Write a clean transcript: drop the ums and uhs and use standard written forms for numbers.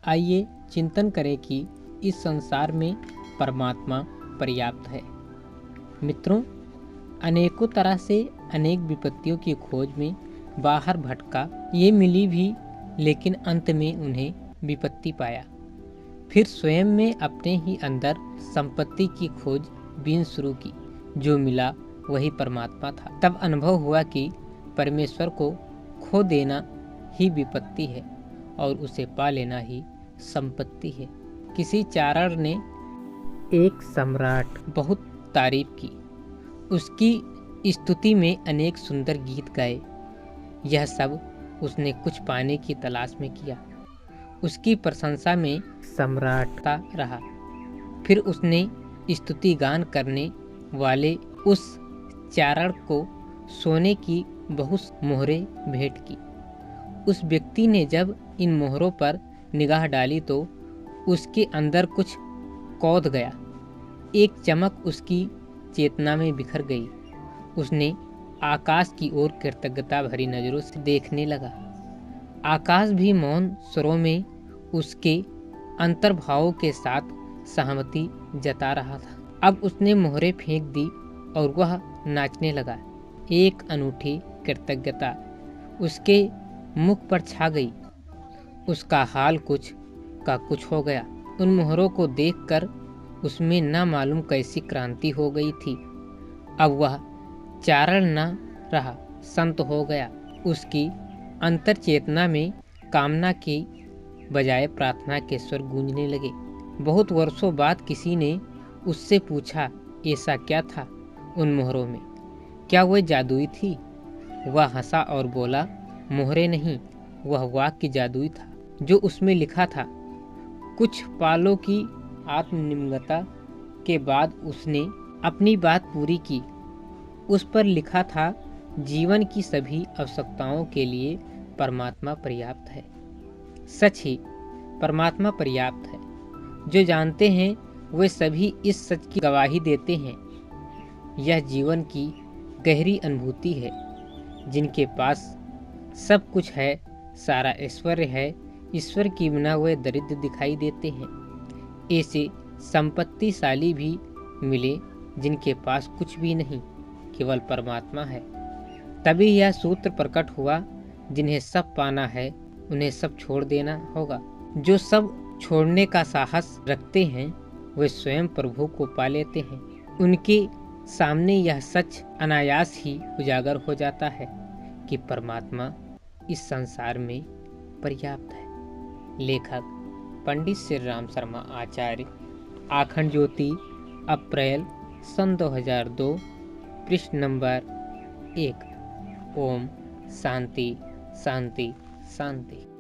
आइए चिंतन करें कि इस संसार में परमात्मा पर्याप्त है। मित्रों, अनेकों तरह से अनेक विपत्तियों की खोज में बाहर भटका, ये मिली भी, लेकिन अंत में उन्हें विपत्ति पाया। फिर स्वयं में अपने ही अंदर संपत्ति की खोज बीन शुरू की। जो मिला वही परमात्मा था। तब अनुभव हुआ कि परमेश्वर को खो देना ही विपत्ति है और उसे पा लेना ही संपत्ति है। किसी चारण ने एक सम्राट बहुत तारीफ की, उसकी स्तुति में अनेक सुंदर गीत गाए। यह सब उसने कुछ पाने की तलाश में किया। उसकी प्रशंसा में सम्राट का रहा। फिर उसने स्तुति गान करने वाले उस चारण को सोने की बहुत मोहरें भेंट की। उस व्यक्ति ने जब इन मोहरों पर निगाह डाली तो उसके अंदर कुछ कौध गया। एक चमक उसकी चेतना में बिखर गई। उसने आकाश की ओर कृतज्ञता भरी नजरों से देखने लगा। आकाश भी मौन स्वरों में उसके अंतर्भावों के साथ सहमति जता रहा था। अब उसने मोहरें फेंक दी और वह नाचने लगा। एक अनूठी कृतज्ञता उसके मुख पर छा गई। उसका हाल कुछ का कुछ हो गया। उन मोहरों को देखकर उसमें न मालूम कैसी क्रांति हो गई थी। अब वह चारण न रहा, संत हो गया। उसकी अंतर चेतना में कामना की बजाय प्रार्थना के स्वर गूंजने लगे। बहुत वर्षों बाद किसी ने उससे पूछा, ऐसा क्या था उन मोहरों में? क्या वह जादुई थी? वह हंसा और बोला, मोहरे नहीं, वह वाक्य जादुई था जो उसमें लिखा था। कुछ पालों की आत्मनिम्नता के बाद उसने अपनी बात पूरी की। उस पर लिखा था, जीवन की सभी आवश्यकताओं के लिए परमात्मा पर्याप्त है। सच ही परमात्मा पर्याप्त है। जो जानते हैं वे सभी इस सच की गवाही देते हैं। यह जीवन की गहरी अनुभूति है। जिनके पास सब कुछ है, सारा ऐश्वर्य है, ईश्वर की बिना वे दरिद्र दिखाई देते हैं। ऐसे संपत्तिशाली भी मिले जिनके पास कुछ भी नहीं, केवल परमात्मा है। तभी यह सूत्र प्रकट हुआ, जिन्हें सब पाना है उन्हें सब छोड़ देना होगा। जो सब छोड़ने का साहस रखते हैं वे स्वयं प्रभु को पा लेते हैं। उनके सामने यह सच अनायास ही उजागर हो जाता है कि परमात्मा इस संसार में पर्याप्त है। लेखक पंडित श्री राम शर्मा आचार्य, आखंड ज्योति, अप्रैल सन 2002, पृष्ठ नंबर 1। ओम शांति शांति शांति।